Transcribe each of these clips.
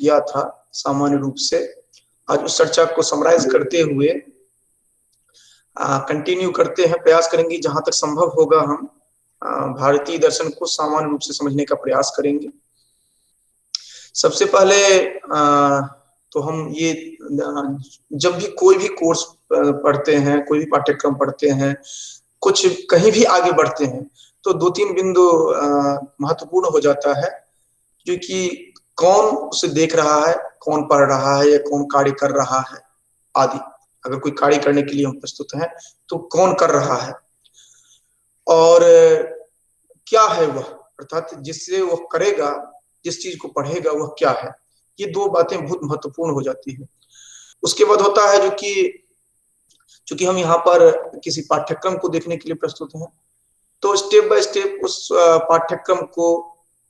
किया था सामान्य रूप से। आज उस चर्चा को समराइज करते हुए कंटिन्यू करते हैं, प्रयास करेंगे जहां तक संभव होगा हम भारतीय दर्शन को सामान्य रूप से समझने का प्रयास करेंगे। सबसे पहले तो हम ये जब भी कोई भी कोर्स पढ़ते हैं, कोई भी पाठ्यक्रम पढ़ते हैं, कुछ कहीं भी आगे बढ़ते हैं, तो दो तीन बिंदु महत्वपूर्ण हो जाता है, क्योंकि कौन उसे देख रहा है, कौन पढ़ रहा है या कौन कार्य कर रहा है आदि। अगर कोई कार्य करने के लिए हम प्रस्तुत हैं तो कौन कर रहा है और क्या है वह, अर्थात जिससे वह करेगा, जिस चीज को पढ़ेगा वह क्या है। ये दो बातें बहुत महत्वपूर्ण हो जाती है। उसके बाद होता है जो कि चूंकि हम यहाँ पर किसी पाठ्यक्रम को देखने के लिए प्रस्तुत हैं, तो स्टेप बाय स्टेप उस पाठ्यक्रम को,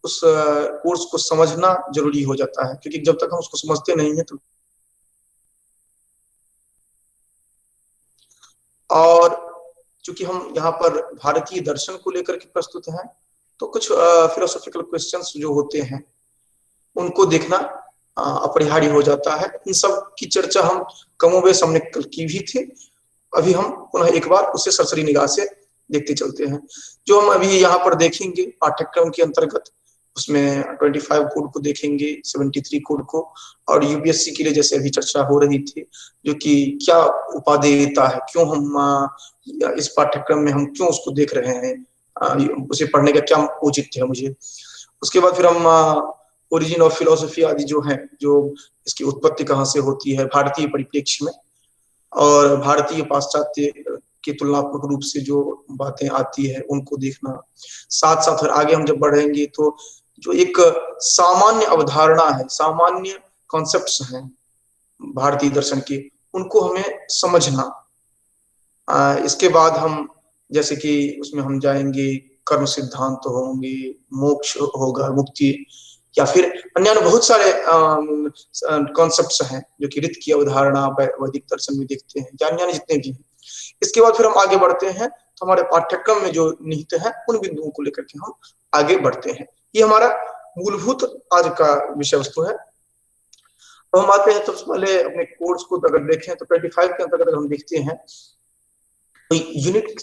उस कोर्स को समझना जरूरी हो जाता है, क्योंकि जब तक हम उसको समझते नहीं है तो। और चूंकि हम यहाँ पर भारतीय दर्शन को लेकर के प्रस्तुत हैं, तो कुछ फिलोसॉफिकल क्वेश्चंस जो होते हैं उनको देखना अपरिहार्य हो जाता है। इन सब की चर्चा हम कमोबेश हमने कल की भी थी, अभी हम पुनः एक बार उसे सरसरी निगाह से देखते चलते हैं। जो हम अभी यहाँ पर देखेंगे पाठ्यक्रम के अंतर्गत, उसमें 25 कोड को देखेंगे, 73 कोड को, और यूपीएससी के लिए जैसे अभी चर्चा हो रही थी, जो कि क्या उपाधि देता है, क्यों हम इस पाठ्यक्रम में हम क्यों उसको देख रहे हैं, उसे पढ़ने का क्या औचित्य है मुझे। उसके बाद फिर हम ओरिजिन ऑफ फिलोसफी आदि जो है, जो इसकी उत्पत्ति कहाँ से होती है भारतीय परिप्रेक्ष्य में, और भारतीय पाश्चात्य की तुलनात्मक रूप से जो बातें आती है उनको देखना। साथ साथ फिर आगे हम जब बढ़ेंगे तो जो एक सामान्य अवधारणा है, सामान्य कॉन्सेप्ट्स हैं भारतीय दर्शन के, उनको हमें समझना। इसके बाद हम जैसे कि उसमें हम जाएंगे, कर्म सिद्धांत होंगे, मोक्ष होगा, मुक्ति, या फिर अन्य बहुत सारे कॉन्सेप्ट्स हैं जो कि रित की अवधारणा वैदिक दर्शन में देखते हैं, या अन्य जितने भी हैं। इसके बाद फिर हम आगे बढ़ते हैं तो हमारे पाठ्यक्रम में जो निहित है उन बिंदुओं को लेकर के हम आगे बढ़ते हैं। ये हमारा मूलभूत आज का विषय वस्तु है। तो हम आते हैं सबसे पहले अपने कोर्स को अगर देखें तो 25 के अंतर्गत हम देखते हैं, तो यूनिट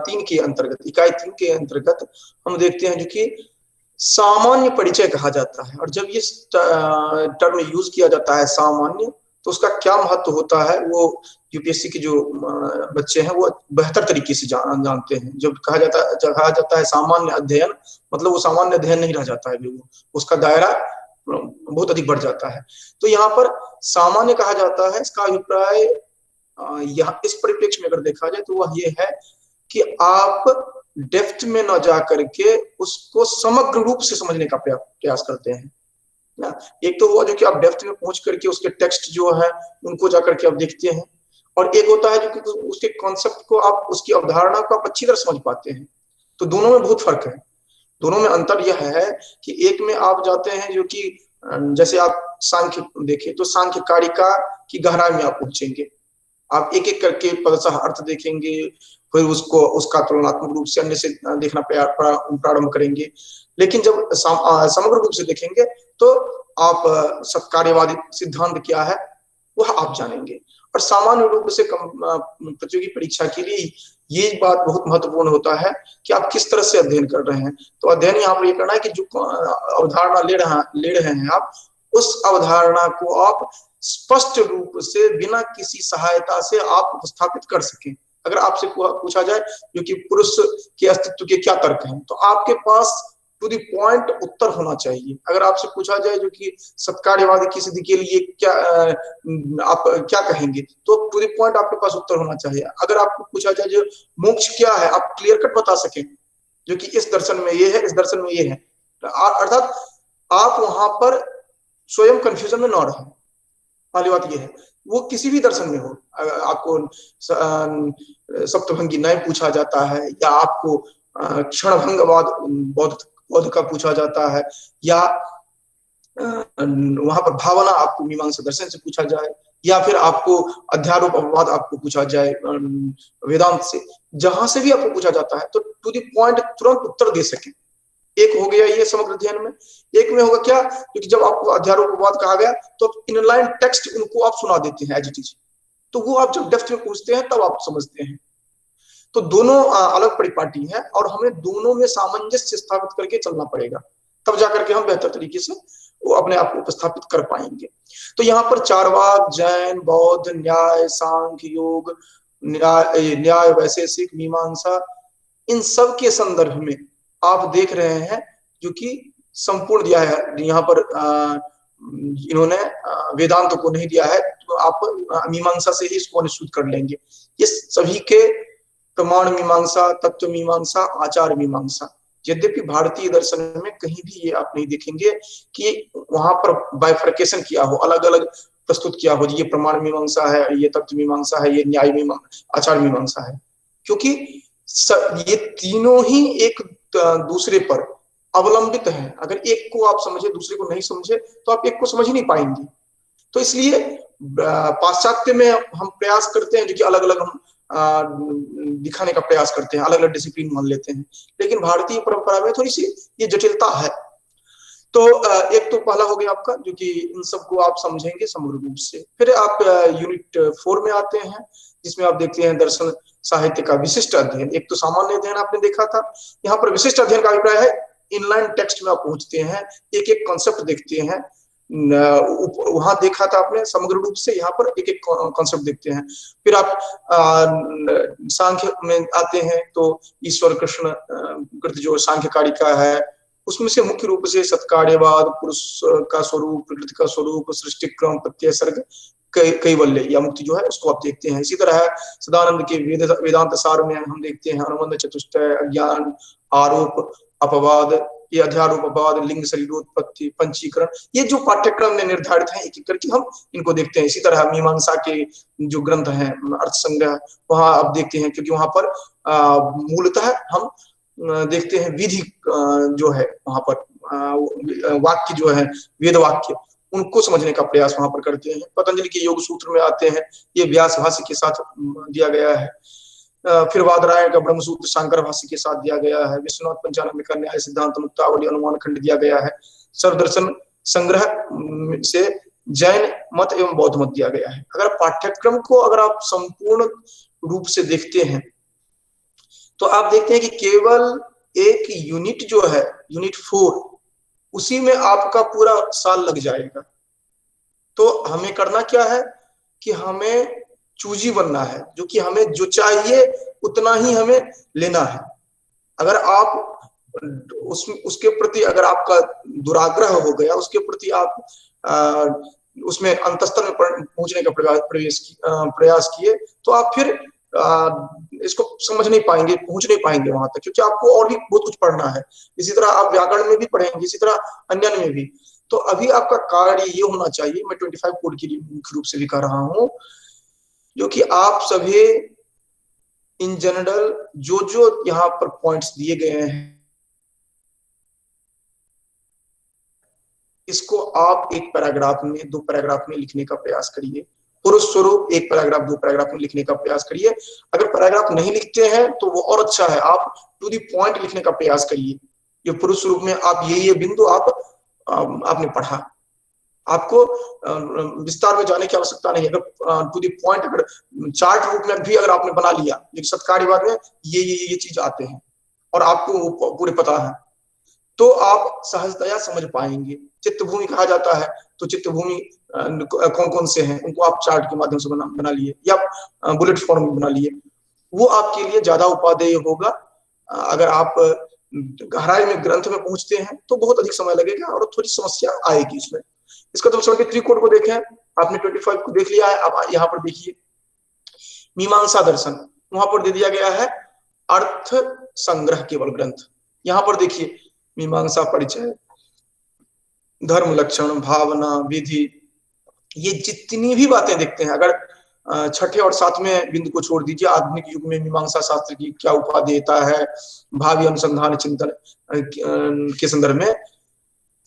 3 के अंतर्गत, इकाई 3 के अंतर्गत हम देखते हैं जो कि सामान्य परिचय कहा जाता है। और जब ये टर्म यूज किया जाता है सामान्य, तो उसका क्या महत्व होता है वो यूपीएससी के जो बच्चे हैं वो बेहतर तरीके से जानते हैं। जब कहा जाता है सामान्य अध्ययन, मतलब वो सामान्य अध्ययन नहीं रह जाता है, वो उसका दायरा बहुत अधिक बढ़ जाता है। तो यहाँ पर सामान्य कहा जाता है, इसका अभिप्राय यहाँ इस परिप्रेक्ष्य में अगर देखा जाए तो वह ये है कि आप डेप्थ में न जा करके उसको समग्र रूप से समझने का प्रयास करते हैं ना। एक तो हुआ जो कि आप डेप्थ में पहुंच करके उसके टेक्स्ट जो है उनको जा करके आप देखते हैं, और एक होता है जो कि उसके कॉन्सेप्ट को आप, उसकी अवधारणा को आप अच्छी तरह समझ पाते हैं। तो दोनों में बहुत फर्क है। दोनों में अंतर यह है कि एक में आप जाते हैं जो कि जैसे आप सांख्य देखें तो सांख्य कारिका की गहराई में आप पहुंचेंगे, आप एक एक करके पदशः अर्थ देखेंगे, फिर उसको उसका तुलनात्मक रूप से अन्य से देखना प्रारंभ करेंगे। लेकिन जब समग्र रूप से देखेंगे तो आप सत्कार्यवादी सिद्धांत क्या है वह आप जानेंगे। और सामान्य रूप से प्रतियोगी परीक्षा के लिए ये बात बहुत महत्वपूर्ण होता है कि आप किस तरह से अध्ययन कर रहे हैं। तो अध्ययन यहाँ पर ये करना है कि जो अवधारणा ले रहे हैं आप, उस अवधारणा को आप स्पष्ट रूप से बिना किसी सहायता से आप उपस्थापित कर सकें। अगर आपसे पूछा जाए जो कि पुरुष के अस्तित्व के क्या तर्क हैं, तो आपके पास टू द पॉइंट उत्तर होना चाहिए। अगर आपसे पूछा जाए जो कि सत्कार्यवादी की सिद्धि के लिए क्या आप क्या कहेंगे, तो टू द पॉइंट आपके पास उत्तर होना चाहिए। अगर आपको पूछा जाए जो मोक्ष क्या है, आप क्लियर कट बता सकें जो कि इस दर्शन में ये है, इस दर्शन में ये है, अर्थात आप वहां पर स्वयं कंफ्यूजन में न रहे। पहली बात ये है, वो किसी भी दर्शन में हो, आपको सप्तभंगी न्याय पूछा जाता है, या आपको क्षणभंगवाद बौद्ध का पूछा जाता है, या वहां पर भावना आपको मीमांसा दर्शन से पूछा जाए, या फिर आपको अध्यारोप अपवाद आपको पूछा जाए वेदांत से, जहां से भी आपको पूछा जाता है तो टू द पॉइंट तुरंत उत्तर दे सके। एक हो गया ये समग्र अध्ययन में। एक में होगा क्या, क्योंकि जब आपको अध्यारोपवाद कहा गया तो इनलाइन टेक्स्ट उनको आप सुना देते हैं एज इट इज, तो वो आप जब डेप्थ में पूछते हैं तब आप समझते हैं। तो दोनों अलग परिपाटी है और हमें दोनों में सामंजस्य स्थापित करके चलना पड़ेगा, तब जाकर के हम बेहतर तरीके से वो अपने आप को उपस्थापित कर पाएंगे। तो यहाँ पर चारवाक, जैन, बौद्ध, न्याय, सांख्य, योग, न्याय, वैशेषिक, मीमांसा, इन सब के संदर्भ में आप देख रहे हैं जो कि संपूर्ण दिया है। यहाँ पर इन्होंने वेदांत को नहीं दिया है, तो आप मीमांसा से ही इसको अनुसूत कर लेंगे। ये सभी के प्रमाण मीमांसा, तत्व मीमांसा, आचार मीमांसा। यद्यपि भारतीय दर्शन में कहीं भी ये आप नहीं देखेंगे कि वहां पर बाइफर्केशन किया हो, अलग अलग प्रस्तुत किया हो, ये प्रमाण मीमांसा है, ये तत्व मीमांसा है, ये न्याय मीमांसा, आचार मीमांसा है। क्योंकि ये तीनों ही एक दूसरे पर अवलंबित है। अगर एक को आप समझे दूसरे को नहीं समझे तो आप एक को समझ ही नहीं पाएंगे। तो इसलिए पाश्चात्य में हम प्रयास करते हैं जो कि अलग अलग हम दिखाने का प्रयास करते हैं, अलग अलग डिसिप्लिन मान लेते हैं, लेकिन भारतीय परंपरा में थोड़ी सी ये जटिलता है। तो एक तो पहला हो गया आपका जो कि इन सबको आप समझेंगे समग्र रूप से। फिर आप यूनिट 4 में आते हैं जिसमें आप देखते हैं दर्शन साहित्य का विशिष्ट अध्ययन। एक तो सामान्य अध्ययन आपने देखा था, यहाँ पर विशिष्ट अध्ययन का अभिप्राय है इनलाइन टेक्स्ट में आप पहुंचते हैं, एक एक कॉन्सेप्ट देखते हैं। वहां देखा था आपने समग्र रूप से, यहाँ पर एक एक कॉन्सेप्ट देखते हैं। फिर आप सांख्य में आते हैं तो ईश्वर कृष्ण कृत जो सांख्य कारिका है उसमें से मुख्य रूप से सत्कार्यवाद, पुरुष का स्वरूप, प्रकृति का स्वरूप, सृष्टि क्रम, प्रत्यय सर्ग, कैवल्य या मुक्ति जो है उसको आप देखते हैं। इसी तरह सदानंद के वेदांत सार में हम देखते हैं अनुबंध, चतुष्टय, अज्ञान, आरोप, अपवाद, ये अध्यारोप, अपवाद, लिंग, शरीरोत्पत्ति, पंचीकरण, ये जो पाठ्यक्रम में निर्धारित है एक एक करके हम इनको देखते हैं। इसी तरह मीमांसा के जो ग्रंथ हैं, अर्थ संग्रह, वहां आप देखते हैं क्योंकि वहां पर मूलतः हम देखते हैं विधि जो है वहां पर वाक्य जो है वेद वाक्य उनको समझने का प्रयास वहां पर करते हैं। पतंजलि के योग सूत्र में आते हैं, ये व्यास भाष्य के साथ दिया गया है। फिर वादरायण का ब्रह्मसूत्र शंकर भाष्य के साथ दिया गया है। विश्वनाथ पंचानंद का न्याय सिद्धांत मुक्तावली अनुमान खंड दिया गया है। सर्वदर्शन संग्रह से जैन मत एवं बौद्ध मत दिया गया है। अगर पाठ्यक्रम को अगर आप संपूर्ण रूप से देखते हैं तो आप देखते हैं कि केवल एक यूनिट जो है यूनिट 4 उसी में आपका पूरा साल लग जाएगा। तो हमें करना क्या है कि हमें चूजी बनना है, जो कि हमें जो चाहिए उतना ही हमें लेना है। अगर आप उसके प्रति अगर आपका दुराग्रह हो गया, उसके प्रति आप उसमें अंतस्तर में पहुंचने का प्रयास किए तो आप फिर इसको समझ नहीं पाएंगे, पहुंच नहीं पाएंगे वहां तक, क्योंकि आपको और भी बहुत कुछ पढ़ना है। इसी तरह आप व्याकरण में भी पढ़ेंगे, इसी तरह अन्य में भी। तो अभी आपका कार्य ये होना चाहिए, मैं 25 कोड के लिए मुख्य रूप से भी कह रहा हूं, जो कि आप सभी इन जनरल जो जो यहाँ पर पॉइंट्स दिए गए हैं इसको आप एक पैराग्राफ में, 2 पैराग्राफ में लिखने का प्रयास करिए। पुरुष स्वरूप 1 पैराग्राफ 2 पैराग्राफ में लिखने का प्रयास करिए। अगर पैराग्राफ नहीं लिखते हैं तो वो और अच्छा है, आप टू दी पॉइंट लिखने का प्रयास करिए। ये पुरुष स्वरूप में आप ये बिंदु आपने पढ़ा, आपको विस्तार में जाने की आवश्यकता नहीं है। अगर टू दी पॉइंट अगर चार्ट रूप में भी अगर आपने बना लिया, सत्कार्यवाद में ये चीज आते हैं और आपको पूरे पता है, तो आप सहजतया समझ पाएंगे। चित्तभूमि कहा जाता है, तो चित्तभूमि कौन कौन से हैं उनको आप चार्ट के माध्यम से बना लिए या बुलेट फॉर्म में बना लिए, वो आपके लिए ज्यादा उपादेय होगा। अगर आप गहराई में ग्रंथ में पहुंचते हैं तो बहुत अधिक समय लगेगा और थोड़ी समस्या आएगी इसमें। इसका तो 73 कोड को देखें, आपने 25 को देख लिया है। अब यहाँ पर देखिए मीमांसा दर्शन, वहां पर दे दिया गया है अर्थ संग्रह केवल ग्रंथ। यहाँ पर देखिए मीमांसा परिचय, धर्म लक्षण, भावना, विधि, ये जितनी भी बातें देखते हैं, अगर 6ठे और 7वें बिंदु को छोड़ दीजिए, आधुनिक युग में मीमांसा शास्त्र की क्या उपादेयता है, भावी अनुसंधान चिंतन के संदर्भ में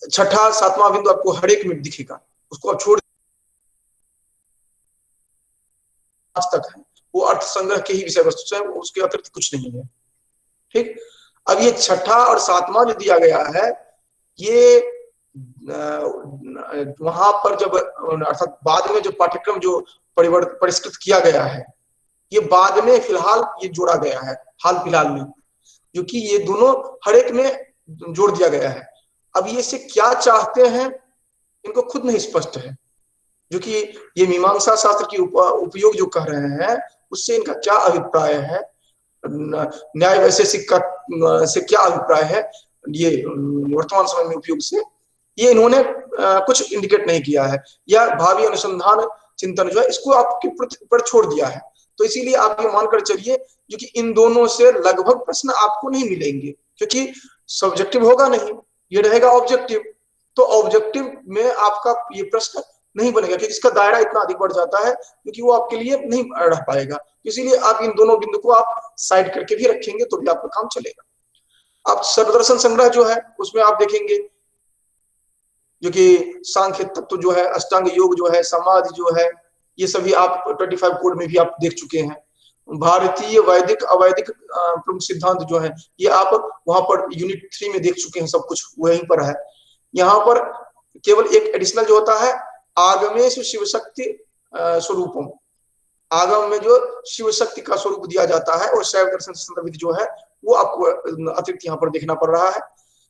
6ठा 7वां बिंदु आपको हर एक में दिखेगा, उसको आप छोड़ तक है वो अर्थ संग्रह के ही विषय वस्तु है, उसके अतिरिक्त कुछ नहीं है। ठीक, अब ये छठा और सातवां जो दिया गया है, ये वहां पर जब अर्थात बाद में जो पाठ्यक्रम जो परिष्कृत किया गया है, ये बाद में फिलहाल ये जोड़ा गया है, हाल फिलहाल में, क्योंकि ये दोनों हर एक में जोड़ दिया गया है। अब ये से क्या चाहते हैं इनको खुद नहीं स्पष्ट है, जो कि ये मीमांसा शास्त्र की उपयोग जो कह रहे हैं उससे इनका क्या अभिप्राय है, न्याय वैशेषिक का से क्या अभिप्राय है, ये वर्तमान समय में उपयोग से ये इन्होंने कुछ इंडिकेट नहीं किया है, या भावी अनुसंधान चिंतन जो है इसको आपके ऊपर छोड़ दिया है। तो इसीलिए आप ये मानकर चलिए जो कि इन दोनों से लगभग प्रश्न आपको नहीं मिलेंगे, क्योंकि सब्जेक्टिव होगा नहीं, ये रहेगा ऑब्जेक्टिव। तो ऑब्जेक्टिव में आपका ये प्रश्न नहीं बनेगा, क्योंकि इसका दायरा इतना अधिक बढ़ जाता है, क्योंकि वो आपके लिए नहीं रह पाएगा। इसीलिए आप इन दोनों बिंदु को आप साइड करके भी रखेंगे तो भी आपका काम चलेगा। आप सर्वदर्शन संग्रह जो है उसमें आप देखेंगे जो कि सांख्य तत्व जो है, अष्टांग योग जो है, समाधि जो है, ये सभी आप 25 कोड में भी आप देख चुके हैं। भारतीय वैदिक अवैदिक प्रमुख सिद्धांत जो है ये आप वहां पर यूनिट 3 में देख चुके हैं, सब कुछ वहीं पर है। यहाँ पर केवल एक एडिशनल जो होता है, आगमेषु शिव शक्ति स्वरूपम, आगम में जो शिव शक्ति का स्वरूप दिया जाता है और शैव दर्शन से संदर्भित जो है वो आपको अतिरिक्त यहाँ पर देखना पड़ रहा है।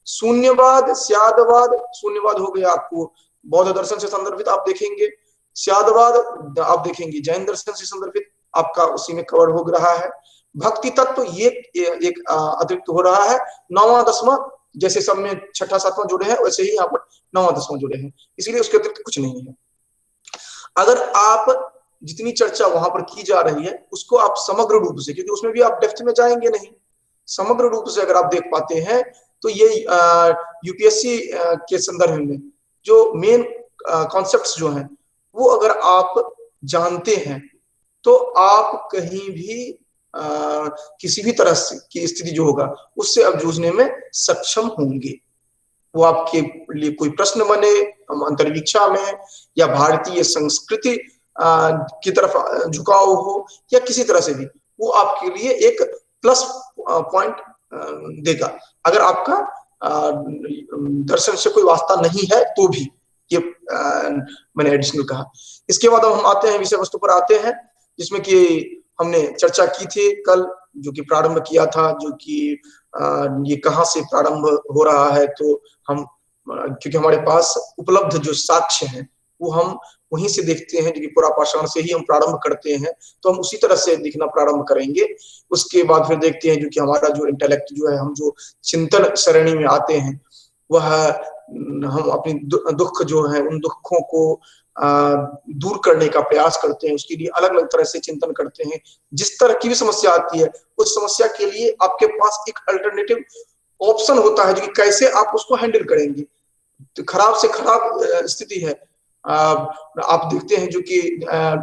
शून्यवाद, स्यादवाद, शून्यवाद हो गया आपको बौद्ध दर्शन से संदर्भित आप देखेंगे, स्यादवाद आप देखेंगे जैन दर्शन से संदर्भित, आपका उसी में कवर हो रहा है। भक्ति तत्व ये एक अतिरिक्त हो रहा है। 9वां 10वां जैसे सब में छठा 7वां जुड़े हैं वैसे ही यहाँ पर 9वां 10वां जुड़े हैं, इसीलिए उसके अतिरिक्त कुछ नहीं है। अगर आप जितनी चर्चा वहां पर की जा रही है उसको आप समग्र रूप से, क्योंकि उसमें भी आप डेप्थ में जाएंगे नहीं, समग्र रूप से अगर आप देख पाते हैं तो ये यूपीएससी के संदर्भ में जो मेन कॉन्सेप्ट्स जो हैं वो अगर आप जानते हैं तो आप कहीं भी किसी भी तरह से की स्थिति जो होगा उससे अब जूझने में सक्षम होंगे। वो आपके लिए कोई प्रश्न बने अंतर्वीक्षा में या भारतीय संस्कृति की तरफ झुकाव हो या किसी तरह से भी, वो आपके लिए एक प्लस पॉइंट देगा। अगर आपका दर्शन से कोई वास्ता नहीं है तो भी, ये मैंने एडिशनल कहा। इसके बाद हम आते हैं विषय वस्तु पर आते हैं, जिसमें कि हमने चर्चा की थी कल, जो कि प्रारंभ किया था, जो कि ये कहाँ से प्रारंभ हो रहा है। तो हम क्योंकि हमारे पास उपलब्ध जो साक्ष्य हैं वो हम वहीं से देखते हैं, जो कि पुरापाषाण से ही हम प्रारंभ करते हैं, तो हम उसी तरह से दिखना प्रारंभ करेंगे। उसके बाद फिर देखते हैं जो कि हमारा जो इंटेलेक्ट जो है, हम जो चिंतन श्रेणी में आते हैं वह हम अपनी दुख जो है उन दुखों को दूर करने का प्रयास करते हैं, उसके लिए अलग अलग तरह से चिंतन करते हैं। जिस तरह की भी समस्या आती है उस समस्या के लिए आपके पास एक अल्टरनेटिव ऑप्शन होता है, जो कि कैसे आप उसको हैंडल करेंगे। तो खराब से खराब स्थिति है, आप देखते हैं जो कि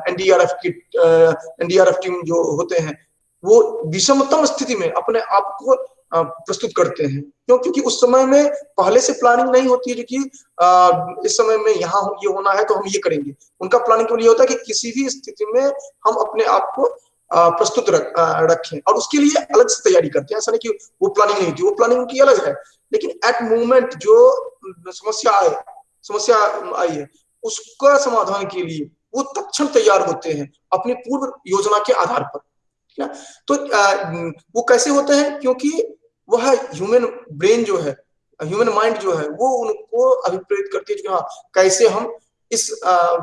एनडीआरएफ टीम जो होते हैं वो विषमतम स्थिति में अपने आप को प्रस्तुत करते हैं। क्यों? क्योंकि उस समय में पहले से प्लानिंग नहीं होती है, जो कि इस समय में यहाँ ये होना है तो हम ये करेंगे। उनका प्लानिंग केवल ये होता है कि किसी भी स्थिति में हम अपने आप को प्रस्तुत रखें, और उसके लिए अलग से तैयारी करते हैं। ऐसा नहीं कि वो प्लानिंग नहीं होती, वो प्लानिंग उनकी अलग है, लेकिन एट मोमेंट जो समस्या आई है उसका समाधान के लिए वो तत्क्षण तैयार होते हैं अपनी पूर्व योजना के आधार पर। तो वो कैसे होते हैं? क्योंकि वह ह्यूमन ब्रेन जो है, ह्यूमन माइंड जो है, वो उनको अभिप्रेरित करती है कि हाँ कैसे हम इस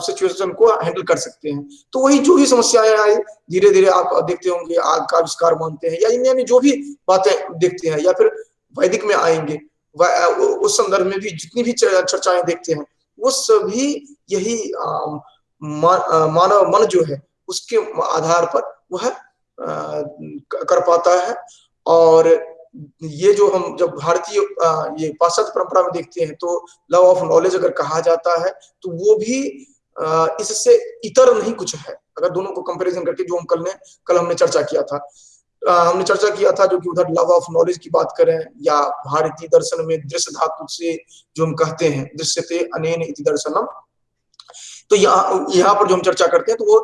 सिचुएशन को हैंडल कर सकते हैं। तो वही जो भी समस्याएं आई धीरे धीरे आप देखते होंगे, आग का आविष्कार मानते हैं या यानी जो भी बातें देखते हैं, या फिर वैदिक में आएंगे उस संदर्भ में भी जितनी भी चर्चाएं देखते हैं वो सभी यही मानव मन जो है उसके आधार पर वह कर पाता है। और ये जो हम जब भारतीय ये पाश्चात्य परंपरा में देखते हैं तो लव ऑफ नॉलेज अगर कहा जाता है तो वो भी इससे इतर नहीं कुछ है। अगर दोनों को कंपैरिजन करके, जो हम कल हमने चर्चा किया था, जो कि उधर लव ऑफ नॉलेज की बात करें या भारतीय दर्शन में दृश्य धातु से जो हम कहते हैं दृश्यते अनेन इति दर्शनम, तो यहाँ पर जो हम चर्चा करते हैं तो वो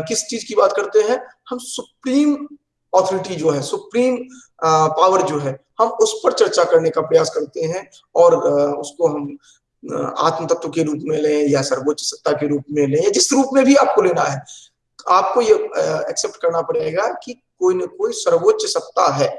किस चीज की बात करते हैं? हम सुप्रीम ऑथोरिटी जो है, सुप्रीम पावर जो है, हम उस पर चर्चा करने का प्रयास करते हैं और उसको हम आत्म तत्व के रूप में लें या सर्वोच्च सत्ता के रूप में लें, या जिस रूप में भी आपको लेना है, आपको ये एक्सेप्ट करना पड़ेगा कि कोई न कोई सर्वोच्च सत्ता है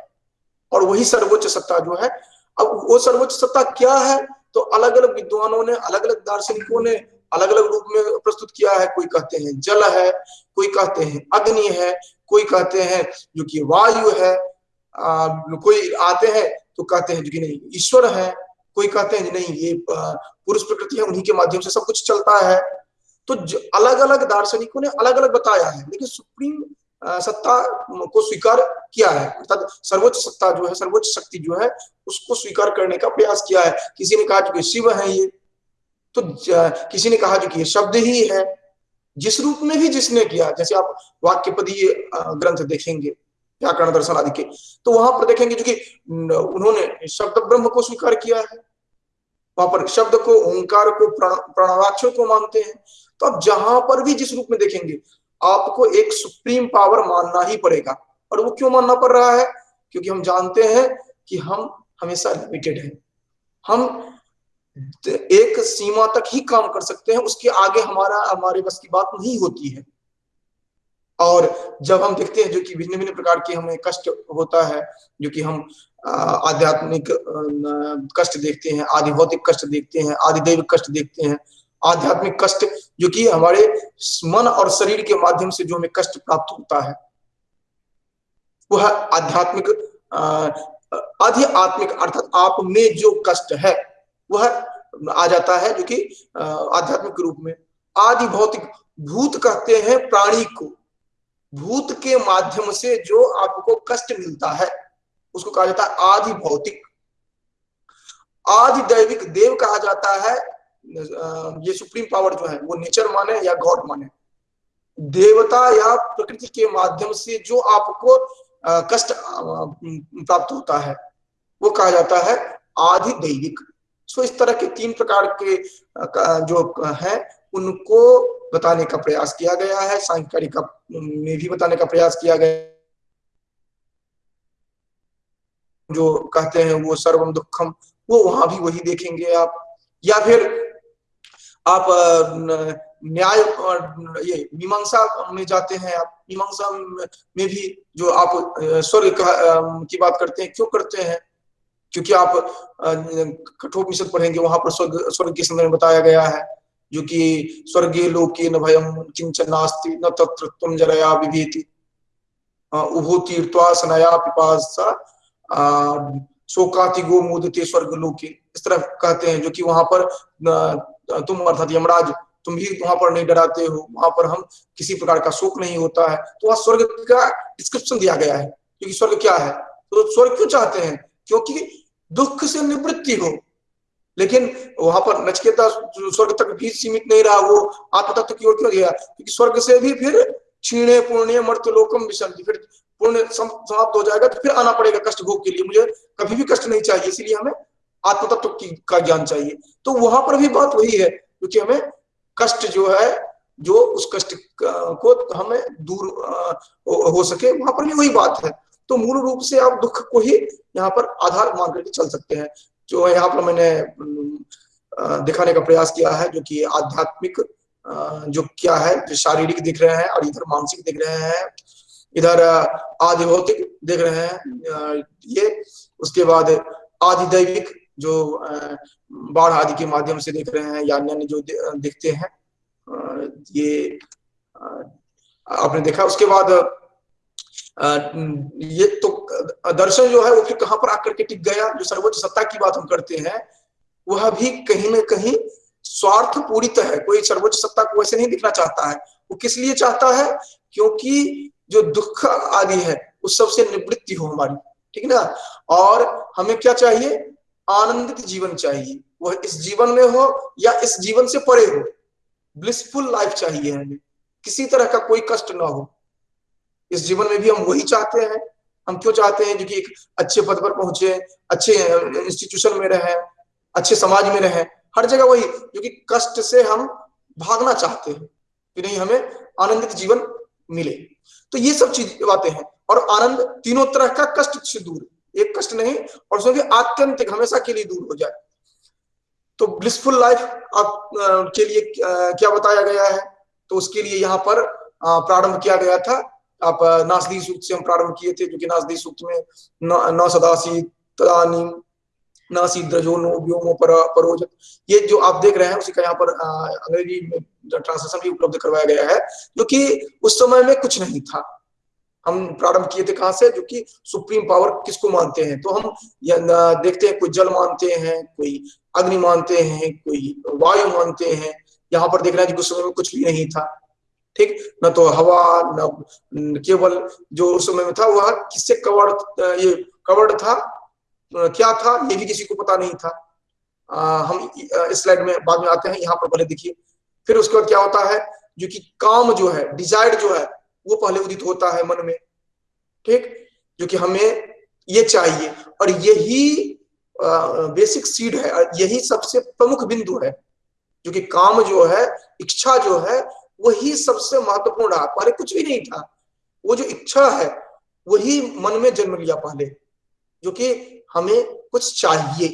और वही सर्वोच्च सत्ता जो है। अब वो सर्वोच्च सत्ता क्या है, तो अलग अलग विद्वानों ने, अलग अलग दार्शनिकों ने अलग अलग रूप में प्रस्तुत किया है। कोई कहते हैं जल है, कोई कहते हैं अग्नि है, कोई कहते हैं जो कि वायु है, कोई आते हैं तो कहते हैं जो कि नहीं ईश्वर है, कोई कहते हैं नहीं ये पुरुष प्रकृति है, उन्हीं के माध्यम से सब कुछ चलता है। तो अलग अलग दार्शनिकों ने अलग अलग बताया है, लेकिन सुप्रीम सत्ता को स्वीकार किया है, अर्थात सर्वोच्च सत्ता जो है, सर्वोच्च शक्ति जो है, उसको स्वीकार करने का प्रयास किया है। किसी ने कहा कि शिव है ये, तो किसी ने कहा कि ये शब्द ही है। जिस रूप में भी जिसने किया, जैसे आप वाक्यपदीय ग्रंथ देखेंगे, व्याकरण दर्शन आदि के, तो वहां पर देखेंगे जो कि उन्होंने शब्द ब्रह्म को स्वीकार किया है, वहां पर शब्द को, ओंकार को, प्रणवाक्षर को मानते हैं। तो अब जहां पर भी जिस रूप में देखेंगे, आपको एक सुप्रीम पावर मानना ही पड़ेगा। और वो क्यों मानना पड़ रहा है? क्योंकि हम जानते हैं कि हम हमेशा लिमिटेड हैं, हम एक सीमा तक ही काम कर सकते हैं, उसके आगे हमारे बस की बात नहीं होती है। और जब हम देखते हैं जो कि भिन्न भिन्न प्रकार के हमें कष्ट होता है, जो कि हम आध्यात्मिक कष्ट देखते हैं, आदि भौतिक कष्ट देखते हैं, आदि दैविक कष्ट देखते हैं। आध्यात्मिक कष्ट जो कि हमारे मन और शरीर के माध्यम से जो हमें कष्ट प्राप्त होता है, वह आध्यात्मिक आध्यात्मिक अर्थात आप में जो कष्ट है वह आ जाता है, जो कि आध्यात्मिक रूप में। आदि भौतिक, भूत कहते हैं प्राणी को, भूत के माध्यम से जो आपको कष्ट मिलता है उसको कहा जाता है आदि भौतिक। आदि दैविक, देव कहा जाता है, ये सुप्रीम पावर जो है वो नेचर माने या गॉड माने, देवता या प्रकृति के माध्यम से जो आपको कष्ट प्राप्त होता है वो कहा जाता है आदि दैविक। सो इस तरह के तीन प्रकार के जो है उनको बताने का प्रयास किया गया है, सांख्यिकी में भी बताने का प्रयास किया गया। जो कहते हैं वो सर्वम दुखम, वो वहां भी वही देखेंगे आप। या फिर आप न्याय ये मीमांसा में जाते हैं, आप मीमांसा में भी जो आप स्वर्ग की बात करते हैं, क्यों करते हैं? क्योंकि आप कठोपनिषद पढ़ेंगे, वहां पर स्वर्ग के संदर्भ में बताया गया है, जो कि स्वर्गीय लोके न भयम किंचन नास्ति न तत्र त्वं जरया विभेति उभो तीर्थवा सनया पिपासा शोकातिगो मुदते स्वर्ग लोके। इस तरह कहते हैं, जो कि वहां पर तुम अर्थात यमराज तुम भी वहां पर नहीं डराते हो, वहां पर हम किसी प्रकार का शोक नहीं होता है। तो वहां स्वर्ग का डिस्क्रिप्शन दिया गया है, क्योंकि स्वर्ग क्या है, तो स्वर्ग क्यों चाहते हैं? क्योंकि दुख से निवृत्ति हो। लेकिन वहां पर नचिकेता स्वर्ग तक भी सीमित नहीं रहा, वो आत्म तत्व की ओर क्यों गया? क्योंकि स्वर्ग से भी फिर क्षीणे पुण्य मर्त्यलोकम विशंति, फिर पुण्य समाप्त हो जाएगा तो फिर आना पड़ेगा कष्ट भोग के लिए। मुझे कभी भी कष्ट नहीं चाहिए, इसलिए हमें आत्म तत्व का ज्ञान चाहिए। तो वहां पर भी बात वही है, क्योंकि हमें कष्ट जो है, जो उस कष्ट को हमें दूर हो सके, वहां पर भी वही बात है। तो मूल रूप से आप दुख को ही यहाँ पर आधार मान करके चल सकते हैं। जो यहाँ पर मैंने दिखाने का प्रयास किया है, जो कि आध्यात्मिक जो क्या है, जो शारीरिक दिख रहे हैं, और इधर मानसिक दिख रहे हैं, इधर आदि भौतिक देख रहे हैं ये। उसके बाद आदि दैविक जो बाढ़ आदि के माध्यम से देख रहे हैं, या अन्य जो देखते हैं, ये आपने देखा। उसके बाद ये तो दर्शन जो है वो फिर कहां पर आकर के टिक गया? जो सर्वोच्च सत्ता की बात हम करते हैं, वह भी कहीं ना कहीं स्वार्थ पूरित है। कोई सर्वोच्च सत्ता को वैसे नहीं दिखना चाहता है। वो किस लिए चाहता है? क्योंकि जो दुख आदि है उस सबसे निवृत्ति हो हमारी, ठीक ना। और हमें क्या चाहिए? आनंदित जीवन चाहिए, वह इस जीवन में हो या इस जीवन से परे हो। ब्लिसफुल लाइफ चाहिए हमें, किसी तरह का कोई कष्ट ना हो। इस जीवन में भी हम वही चाहते हैं। हम क्यों चाहते हैं? जो कि एक अच्छे पद पर पहुंचे, अच्छे इंस्टीट्यूशन में रहे, अच्छे समाज में रहे, हर जगह वही, जो कि कष्ट से हम भागना चाहते हैं कि नहीं, हमें आनंदित जीवन मिले। तो ये सब चीज बातें हैं। और आनंद तीनों तरह का कष्ट से दूर, एक कष्ट नहीं, और उसमें भी आत्यंतिक हमेशा के लिए दूर हो जाए। तो ब्लिसफुल लाइफ आप के लिए क्या बताया गया है, तो उसके लिए यहाँ पर प्रारंभ किया गया था। आप नासदी सूक्त से हम प्रारंभ किए थे, जो कि नासदी सूक्त में न सदासी तदानीम नासी द्रजो नो व्योमो परोजत, ये जो आप देख रहे हैं उसी का यहाँ पर अंग्रेजी में ट्रांसलेशन भी उपलब्ध करवाया गया है, जो कि उस समय में कुछ नहीं था। हम प्रारंभ किए थे कहां से, जो कि सुप्रीम पावर किसको मानते हैं, तो हम देखते हैं कोई जल मानते हैं, कोई अग्नि मानते हैं, कोई वायु मानते हैं। यहाँ पर देख रहे हैं कि उस समय में कुछ भी नहीं था, ठीक, न तो हवा, न केवल जो उस समय में था वह किससे कवर्ड, ये कवर्ड था, क्या था ये भी किसी को पता नहीं था। हम इस स्लाइड में बाद में आते हैं, यहाँ पर पहले देखिए। फिर उसके बाद क्या होता है, जो कि काम जो है, डिजायर जो है, वो पहले उदित होता है मन में, ठीक, जो कि हमें ये चाहिए, और यही बेसिक सीड है, यही सबसे प्रमुख बिंदु है, जो कि काम जो है, इच्छा जो है, वही सबसे महत्वपूर्ण रहा। पहले कुछ भी नहीं था, वो जो इच्छा है वही मन में जन्म लिया पहले, जो कि हमें कुछ चाहिए,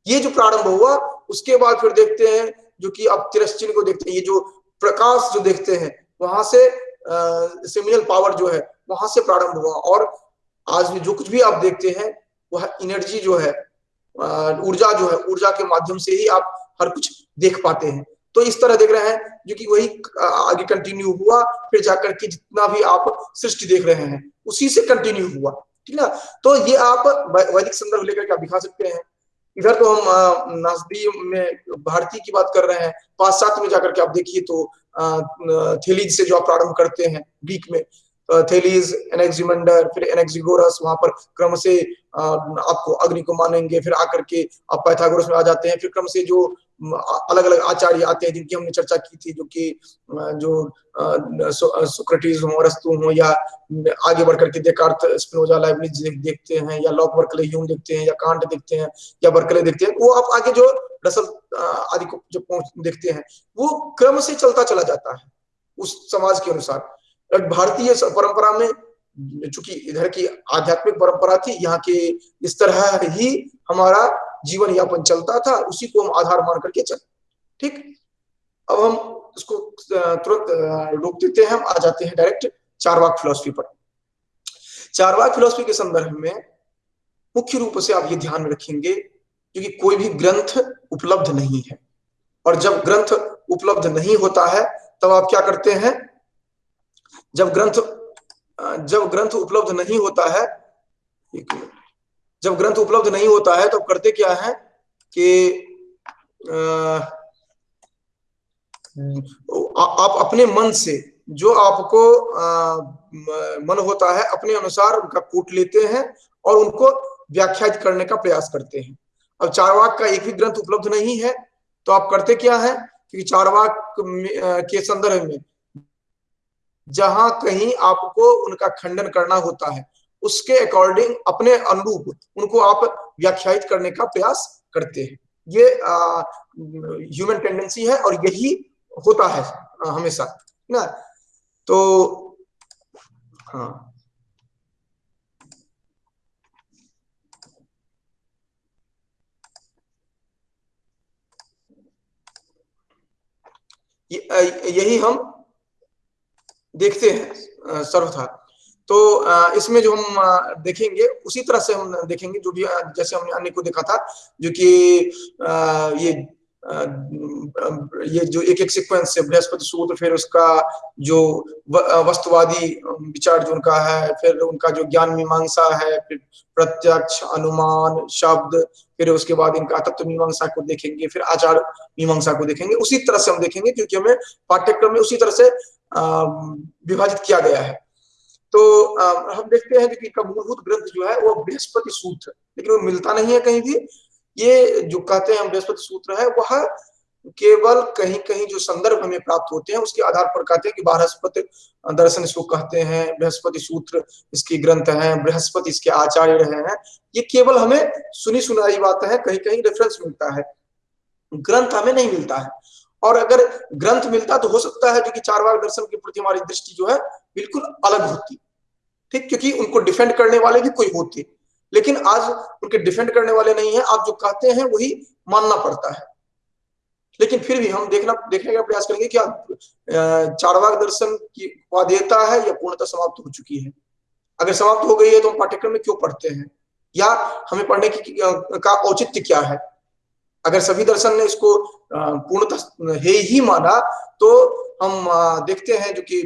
ये जो प्रारंभ हुआ। उसके बाद फिर देखते हैं, जो कि अब तिरस्चिन को देखते हैं, ये जो प्रकाश जो देखते हैं, वहां से सेमिनल पावर जो है वहां से प्रारंभ हुआ, और आज भी जो कुछ भी आप देखते हैं वह एनर्जी जो है, ऊर्जा जो है, ऊर्जा के माध्यम से ही आप हर कुछ देख पाते हैं। तो इस तरह देख रहे हैं, जो कि वही आगे कंटिन्यू हुआ, फिर जाकर के जितना भी आप सृष्टि देख रहे हैं उसी से कंटिन्यू हुआ, ठीक ना। तो ये आप वैदिक संदर्भ लेकर के आप दिखा सकते हैं। इधर तो हम नासदी में भारतीय की बात कर रहे हैं, पाश्चात्य में जाकर के आप देखिए तो थेलीज से जो आप प्रारंभ करते हैं ग्रीक में, थेलीज, एनेक्सिमेंडर, फिर एनेक्सिगोरस, वहां पर क्रम से आपको अग्नि को मानेंगे, फिर आकर के आप पाइथागोरस में आ जाते हैं, फिर क्रम से जो अलग अलग आचार्य आते हैं जिनकी हमने चर्चा की थी, जो कि जो सोक्रेटिस हो, अरस्तु हो, या आगे बढ़कर के देकार्त, स्पिनोजा, लाइबनिज देखते हैं, या लॉक, बर्कले, ह्यूम देखते हैं, या कांट देखते हैं, या बर्कले देखते हैं, वो आप आगे जो रसल आदि को जो देखते हैं, वो क्रम से चलता चला जाता है उस समाज के अनुसार। भारतीय परंपरा में चूंकि इधर की आध्यात्मिक परंपरा थी, यहाँ के इस तरह ही हमारा जीवन यापन चलता था, उसी को हम आधार मान करके चल, ठीक। अब हम उसको तुरंत रोक देते हैं, हम आ जाते हैं डायरेक्ट चारवाक फिलॉसफी पर। चारवाक फिलॉसफी के संदर्भ में मुख्य रूप से आप ये ध्यान में रखेंगे, क्योंकि कोई भी ग्रंथ उपलब्ध नहीं है, और जब ग्रंथ उपलब्ध नहीं होता है तब आप क्या करते हैं, जब ग्रंथ उपलब्ध नहीं होता है, जब ग्रंथ उपलब्ध नहीं होता है तो करते क्या है कि आप अपने मन से जो आपको मन होता है अपने अनुसार उनका कूट लेते हैं और उनको व्याख्यात करने का प्रयास करते हैं। अब चारवाक का एक भी ग्रंथ उपलब्ध नहीं है, तो आप करते क्या है, क्योंकि चारवाक के संदर्भ में जहां कहीं आपको उनका खंडन करना होता है, उसके अकॉर्डिंग अपने अनुरूप उनको आप व्याख्यायित करने का प्रयास करते हैं। ये ह्यूमन टेंडेंसी है, और यही होता है हमेशा ना। तो हाँ, यही हम देखते हैं सर्वथा। तो इसमें जो हम देखेंगे उसी तरह से हम देखेंगे, जो भी जैसे हमने अन्य को देखा था, जो कि ये जो एक एक सीक्वेंस से बृहस्पति सूत्र, फिर उसका जो वस्तुवादी विचार जो उनका है, फिर उनका जो ज्ञान मीमांसा है, फिर प्रत्यक्ष, अनुमान, शब्द, फिर उसके बाद इनका तत्व मीमांसा को देखेंगे, फिर आचार मीमांसा को देखेंगे। उसी तरह से हम देखेंगे, क्योंकि हमें पाठ्यक्रम में उसी तरह से विभाजित किया गया है। तो हम देखते हैं कि मूलभूत ग्रंथ जो है वो बृहस्पति सूत्र, लेकिन वो मिलता नहीं है कहीं भी। ये जो कहते हैं हम बृहस्पति सूत्र है, वह केवल कहीं कहीं जो संदर्भ हमें प्राप्त होते हैं उसके आधार पर कहते हैं कि बृहस्पति दर्शन इसको कहते हैं, बृहस्पति सूत्र इसकी ग्रंथ है, बृहस्पति इसके आचार्य रहे हैं। ये केवल हमें सुनी सुनाई बात है, कहीं कहीं रेफरेंस मिलता है, ग्रंथ हमें नहीं मिलता है। और अगर ग्रंथ मिलता तो हो सकता है जो कि चारवाक दर्शन के प्रति हमारी दृष्टि जो है बिल्कुल अलग होती, ठीक, क्योंकि उनको डिफेंड करने वाले भी कोई होते, लेकिन आज उनके डिफेंड करने वाले नहीं है, आप जो कहते हैं वही मानना पड़ता है। लेकिन फिर भी हम देखने का प्रयास करेंगे क्या चारवाक दर्शन की उपादेयता है या पूर्णतः समाप्त हो चुकी है। अगर समाप्त हो गई है तो हम पाठ्यक्रम में क्यों पढ़ते हैं, या हमें पढ़ने की का औचित्य क्या है। अगर सभी दर्शन ने इसको पूर्णतः है ही माना, तो हम देखते हैं जो कि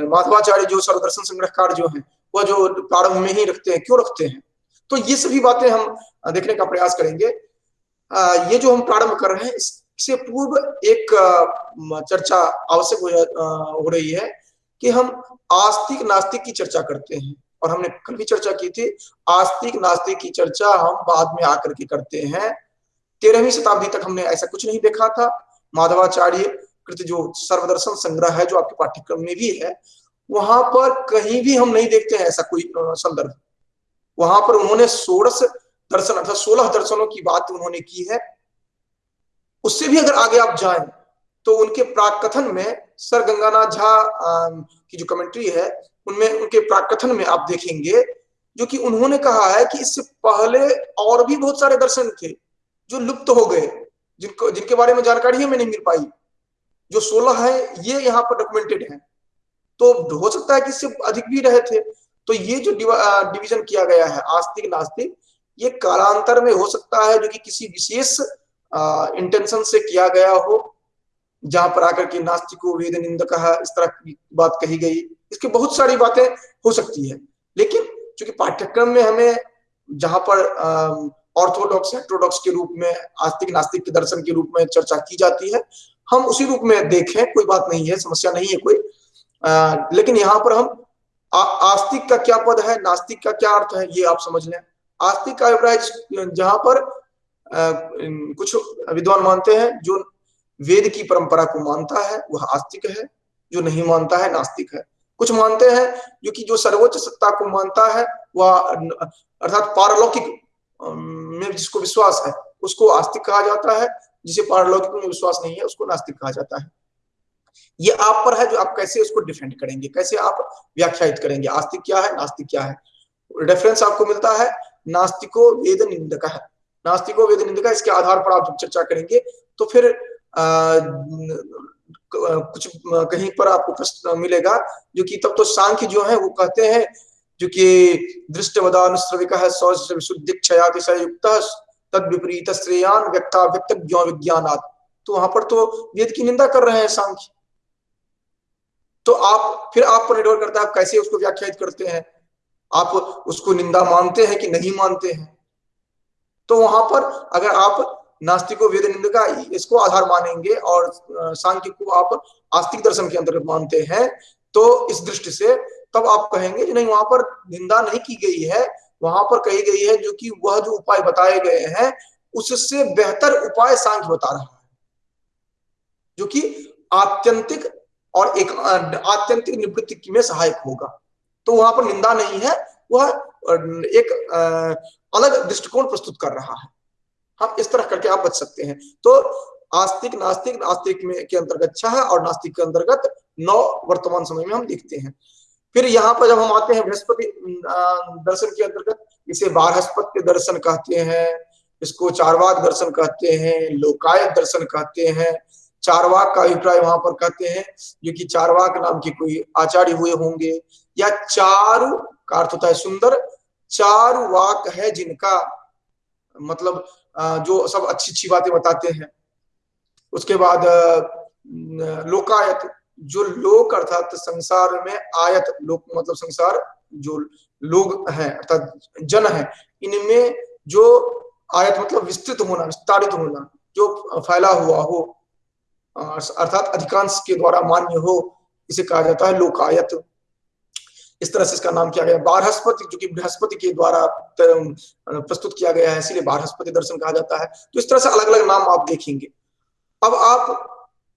माधवाचार्य जो सर्वदर्शन संग्रहकार जो है, वह जो प्रारंभ में ही रखते हैं, क्यों रखते हैं। तो ये सभी बातें हम देखने का प्रयास करेंगे। ये जो हम प्रारंभ कर रहे हैं, इससे पूर्व एक चर्चा आवश्यक हो रही है कि हम आस्तिक नास्तिक की चर्चा करते हैं, और हमने कल भी चर्चा की थी। आस्तिक नास्तिक की चर्चा हम बाद में आकर के करते हैं। 13वीं शताब्दी तक हमने ऐसा कुछ नहीं देखा था। माधवाचार्य कृत जो सर्वदर्शन संग्रह है, जो आपके पाठ्यक्रम में भी है, वहां पर कहीं भी हम नहीं देखते हैं ऐसा कोई संदर्भ। वहां पर उन्होंने षोडश दर्शन अर्थात 16 दर्शनों की बात उन्होंने की है। उससे भी अगर आगे आप जाएं तो उनके प्राक कथन में सर गंगानाथ झा की जो कमेंट्री है, उनमें उनके प्राक कथन में आप देखेंगे जो कि उन्होंने कहा है कि इससे पहले और भी बहुत सारे दर्शन थे जो लुप्त हो गए, जिनके बारे में जानकारी हमें नहीं मिल पाई। जो 16 है ये यहाँ पर डॉक्यूमेंटेड है, तो हो सकता है कि इससे अधिक भी रहे थे। तो ये जो डिवीजन किया गया है आस्तिक नास्तिक, ये कालांतर में हो सकता है जो कि किसी विशेष इंटेंशन से किया गया हो, जहां पर आकर के नास्तिको वेद निंदक इस तरह की बात कही गई। इसकी बहुत सारी बातें हो सकती है, लेकिन चूंकि पाठ्यक्रम में हमें जहां पर ऑर्थोडॉक्स हेटेरोडॉक्स के रूप में आस्तिक नास्तिक के दर्शन के रूप में चर्चा की जाती है, हम उसी रूप में देखें, कोई बात नहीं है, समस्या नहीं है कोई। लेकिन यहाँ पर हम आस्तिक का क्या पद है, नास्तिक का क्या अर्थ है, ये आप समझ लें। आस्तिक का अभिप्राय जहां पर कुछ विद्वान मानते हैं जो वेद की परंपरा को मानता है वह आस्तिक है, जो नहीं मानता है नास्तिक है। कुछ मानते हैं जो कि जो सर्वोच्च सत्ता को मानता है वह अर्थात पारलौकिक में जिसको विश्वास है उसको आस्तिक कहा जाता है, जिसे पारलौकिक में विश्वास नहीं है उसको नास्तिक कहा जाता है। ये आप पर है जो आप कैसे उसको डिफेंड करेंगे, कैसे आप व्याख्यायित करेंगे, आस्तिक क्या है नास्तिक क्या है। रेफरेंस आपको मिलता है नास्तिको वेद निंदक है, नास्तिको वेद निंदक, इसके आधार पर आप जब चर्चा करेंगे तो फिर कुछ कहीं पर आपको प्रश्न मिलेगा जो कि तब तो सांख्य जो है वो कहते हैं जो कि दृष्टवदानुश्रविकः विशुद्धिक्षयातिशय युक्तः तद विपरीत श्रेयान व्यक्ता व्यक्त विज्ञानात्। तो वहां पर तो वेद की निंदा कर रहे हैं सांख्य। तो आप फिर आप पर निर्भर करता है आप कैसे उसको व्याख्यायित करते हैं, आप उसको निंदा मानते हैं कि नहीं मानते हैं। तो वहां पर अगर आप नास्तिको वेद निंदा इसको आधार मानेंगे और सांख्य को आप आस्तिक दर्शन के अंतर्गत मानते हैं, तो इस दृष्टि से तब आप कहेंगे कि नहीं, वहां पर निंदा नहीं की गई है, वहां पर कही गई है जो कि वह जो उपाय बताए गए हैं उससे बेहतर उपाय सांख्य बता रहा है, जो कि आत्यंतिक और एक आत्यंतिक निवृत्ति में सहायक होगा। तो वहां पर निंदा नहीं है, वह एक अलग दृष्टिकोण प्रस्तुत कर रहा है। हम इस तरह करके आप बच सकते हैं। तो आस्तिक नास्तिक, नास्तिक में के अंतर्गत 6 और नास्तिक के अंतर्गत 9 वर्तमान समय में हम देखते हैं। फिर यहाँ पर जब हम आते हैं बृहस्पति दर्शन के अंतर्गत, इसे बारहस्पत्य दर्शन कहते हैं, इसको चारवाक दर्शन कहते हैं, लोकायत दर्शन कहते हैं। चारवाक का अभिप्राय वहां पर कहते हैं जो कि चारवाक नाम के कोई आचार्य हुए होंगे, या चारु का अर्थ होता है सुंदर, चारु वाक है जिनका मतलब जो सब अच्छी अच्छी बातें बताते हैं। उसके बाद लोकायत, जो लोक अर्थात संसार में आयत, लोक मतलब संसार, जो लोग हैं अर्थात जन है, इनमें जो आयत मतलब विस्तृत होना, विस्तारित होना, जो फैला हुआ हो अर्थात अधिकांश के द्वारा मान्य हो, इसे कहा जाता है लोकायत। इस तरह से इसका नाम किया गया। बारहस्पति जो कि बृहस्पति के द्वारा प्रस्तुत किया गया है, इसीलिए बारहस्पति दर्शन कहा जाता है। तो इस तरह से अलग अलग नाम आप देखेंगे। अब आप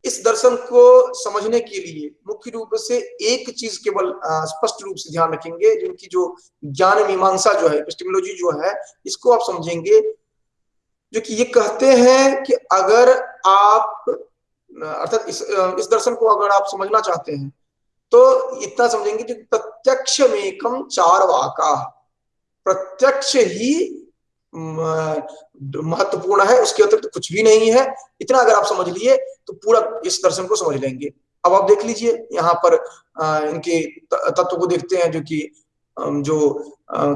इस दर्शन को समझने के लिए मुख्य रूप से एक चीज केवल स्पष्ट रूप से ध्यान रखेंगे, जिनकी जो ज्ञान मीमांसा जो है, एपिस्टेमोलॉजी जो है, इसको आप समझेंगे, जो कि ये कहते हैं कि अगर आप अर्थात इस दर्शन को अगर आप समझना चाहते हैं तो इतना समझेंगे कि प्रत्यक्ष मेकम चार्वाका, प्रत्यक्ष ही महत्वपूर्ण है, उसके अतिरिक्त तो कुछ भी नहीं है। इतना अगर आप समझ लिए तो पूरा इस दर्शन को समझ लेंगे। अब आप देख लीजिए यहाँ पर इनके तत्व को देखते हैं, जो कि जो